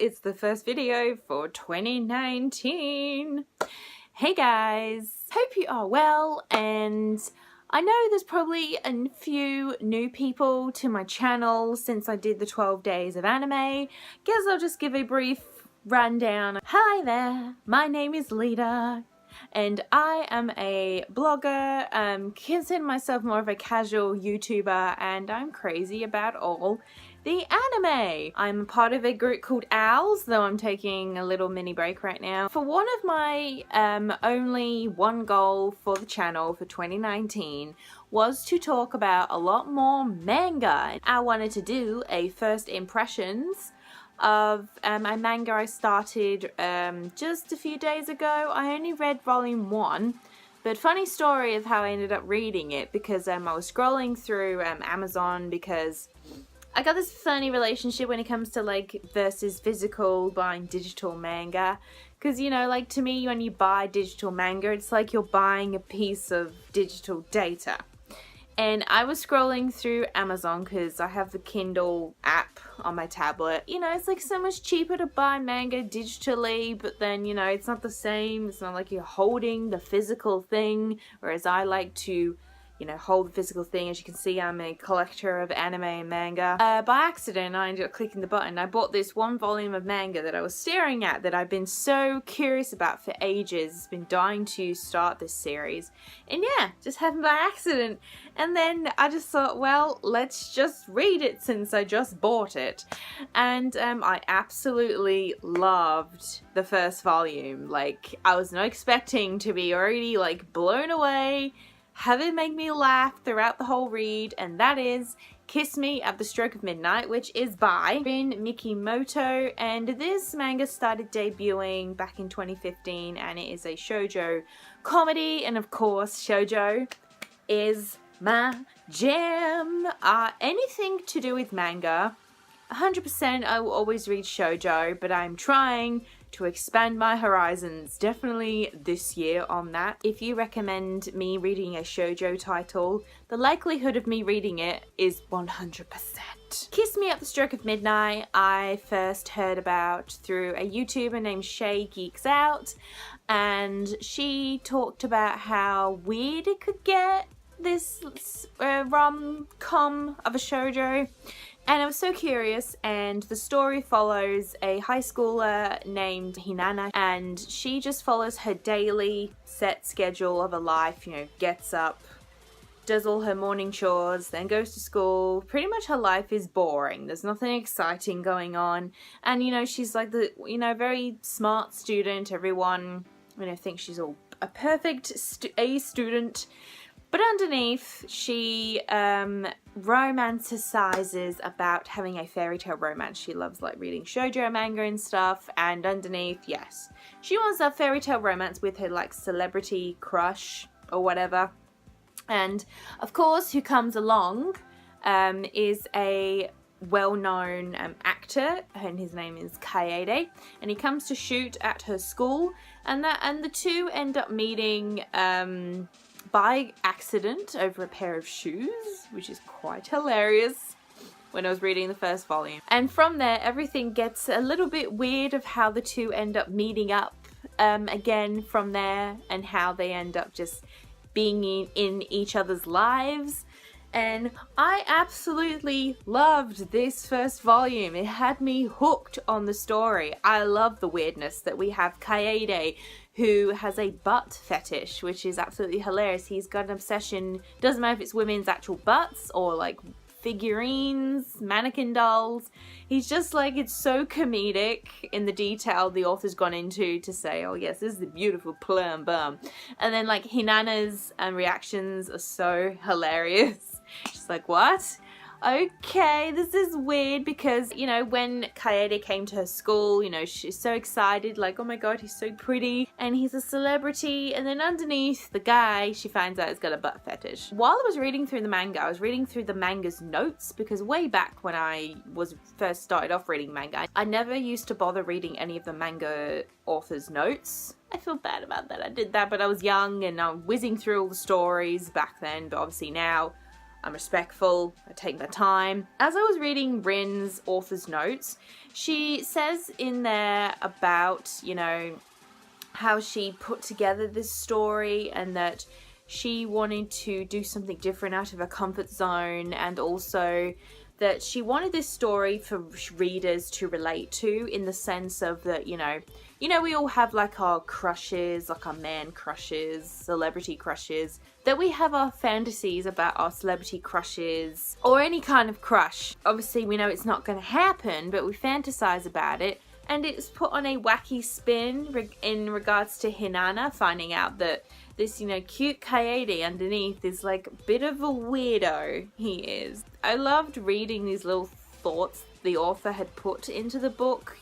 it's the first video for 2019. Hey guys, hope you are well, and I know there's probably a few new people to my channel since I did the 12 days of anime. Guess I'll just give a brief rundown. Hi there, my name is Lita, and I am a blogger, consider myself more of a casual YouTuber, and I'm crazy about all the anime. I'm a part of a group called Owls, though I'm taking a little mini break right now. For one of my only one goal for the channel for 2019 was to talk about a lot more manga. I wanted to do a first impressions of a manga I started just a few days ago. I only read volume 1, but funny story of how I ended up reading it, because I was scrolling through Amazon, because I got this funny relationship when it comes to like versus physical buying digital manga, because you know, like to me, when you buy digital manga, it's like you're buying a piece of digital data. And I was scrolling through Amazon because I have the Kindle app on my tablet. You know, it's like so much cheaper to buy manga digitally, but then, you know, it's not the same. It's not like you're holding the physical thing, whereas I like to, you know, hold the physical thing. As you can see, I'm a collector of anime and manga. By accident, I ended up clicking the button. I bought this one volume of manga that I was staring at that I've been so curious about for ages. Been dying to start this series. And yeah, just happened by accident. And then I just thought, well, let's just read it since I just bought it. And I absolutely loved the first volume. Like, I was not expecting to be already like blown away, have it make me laugh throughout the whole read, and that is Kiss Me at the Stroke of Midnight, which is by Rin Mikimoto, and this manga started debuting back in 2015, and it is a shoujo comedy, and of course shoujo is my jam. Anything to do with manga, 100% I will always read shoujo, but I'm trying to expand my horizons definitely this year on that. If you recommend me reading a shoujo title, the likelihood of me reading it is 100%. Kiss Me at the Stroke of Midnight I first heard about through a YouTuber named Shay Geeks Out, and she talked about how weird it could get, this rom-com of a shoujo. And I was so curious, and the story follows a high schooler named Hinana, and she just follows her daily set schedule of a life, you know, gets up, does all her morning chores, then goes to school. Pretty much her life is boring. There's nothing exciting going on. And, you know, she's like the, you know, very smart student. Everyone, you know, thinks she's all a perfect A student. But underneath, she romanticizes about having a fairy tale romance. She loves like reading shoujo manga and stuff, and underneath, yes, she wants a fairy tale romance with her like celebrity crush or whatever. And of course, who comes along is a well-known actor, and his name is Kaede, and he comes to shoot at her school, and the two end up meeting by accident over a pair of shoes, which is quite hilarious when I was reading the first volume. And from there, everything gets a little bit weird of how the two end up meeting up again from there, and how they end up just being in each other's lives. And I absolutely loved this first volume. It had me hooked on the story. I love the weirdness that we have Kaede, who has a butt fetish, which is absolutely hilarious. He's got an obsession, doesn't matter if it's women's actual butts or like figurines, mannequin dolls. He's just like, it's so comedic in the detail the author's gone into to say, oh yes, this is the beautiful plum bum. And then like Hinana's reactions are so hilarious. She's like, what? Okay, this is weird, because, you know, when Kaede came to her school, you know, she's so excited, like, oh my god, he's so pretty, and he's a celebrity, and then underneath, the guy, she finds out, has got a butt fetish. While I was reading through the manga, I was reading through the manga's notes, because way back when I was first started off reading manga, I never used to bother reading any of the manga author's notes. I feel bad about that. I did that, but I was young, and I'm whizzing through all the stories back then, but obviously now I'm respectful, I take my time. As I was reading Rin's author's notes, she says in there about, you know, how she put together this story and that she wanted to do something different out of her comfort zone, and also that she wanted this story for readers to relate to, in the sense of that, you know, we all have like our crushes, like our man crushes, celebrity crushes, that we have our fantasies about our celebrity crushes or any kind of crush. Obviously we know it's not going to happen, but we fantasize about it. And it's put on a wacky spin in regards to Hinata finding out that this, you know, cute Kaede underneath is like a bit of a weirdo. He is. I loved reading these little thoughts the author had put into the book.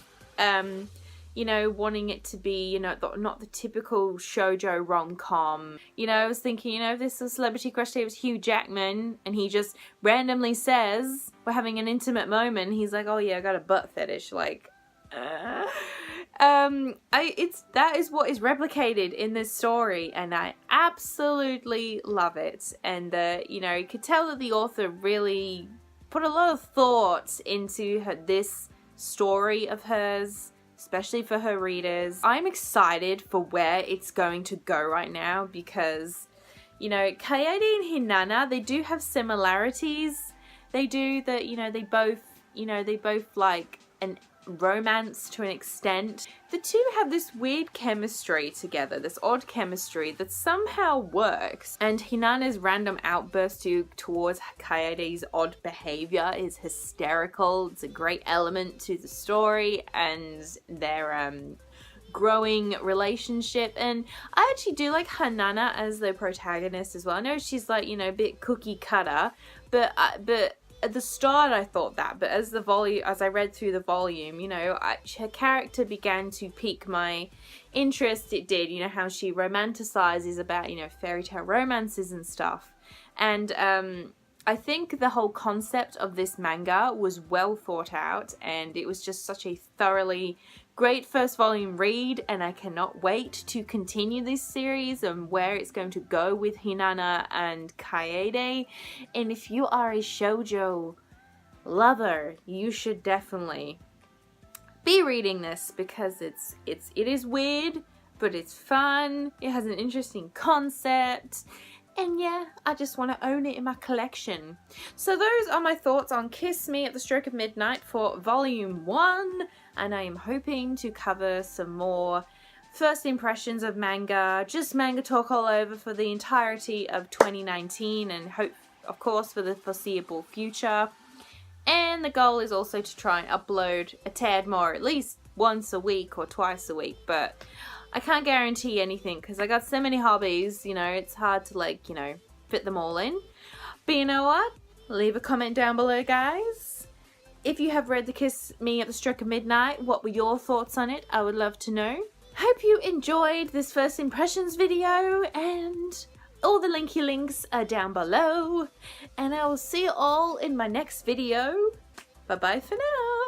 You know, wanting it to be, you know, not the typical shoujo rom-com. You know, I was thinking, you know, if this was celebrity crush day was Hugh Jackman and he just randomly says, we're having an intimate moment, he's like, oh yeah, I got a butt fetish, like, that is what is replicated in this story, and I absolutely love it. And you know, you could tell that the author really put a lot of thought into this story of hers, especially for her readers. I'm excited for where it's going to go right now, because, you know, Kaede and Hinata, they do have similarities. They do that, you know, they both like an romance to an extent. The two have this weird chemistry together, this odd chemistry that somehow works, and Hinata's random outburst towards Kaede's odd behavior is hysterical. It's a great element to the story and their growing relationship. And I actually do like Hinata as the protagonist as well. I know she's like, you know, a bit cookie cutter, but at the start I thought that, but as I read through the volume, you know, her character began to pique my interest. It did, you know, how she romanticizes about, you know, fairy tale romances and stuff. And I think the whole concept of this manga was well thought out, and it was just such a thoroughly great first volume read, and I cannot wait to continue this series and where it's going to go with Hinata and Kaede. And if you are a shoujo lover, you should definitely be reading this, because it is weird, but it's fun. It has an interesting concept. And yeah, I just want to own it in my collection. So those are my thoughts on Kiss Me at the Stroke of Midnight for Volume 1. And I am hoping to cover some more first impressions of manga, just manga talk all over for the entirety of 2019, and hope, of course, for the foreseeable future. And the goal is also to try and upload a tad more, at least once a week or twice a week, but I can't guarantee anything because I got so many hobbies, you know, it's hard to, like, you know, fit them all in. But you know what? Leave a comment down below, guys. If you have read the Kiss Me at the Stroke of Midnight, what were your thoughts on it? I would love to know. Hope you enjoyed this first impressions video, and all the linky links are down below. And I will see you all in my next video. Bye bye for now.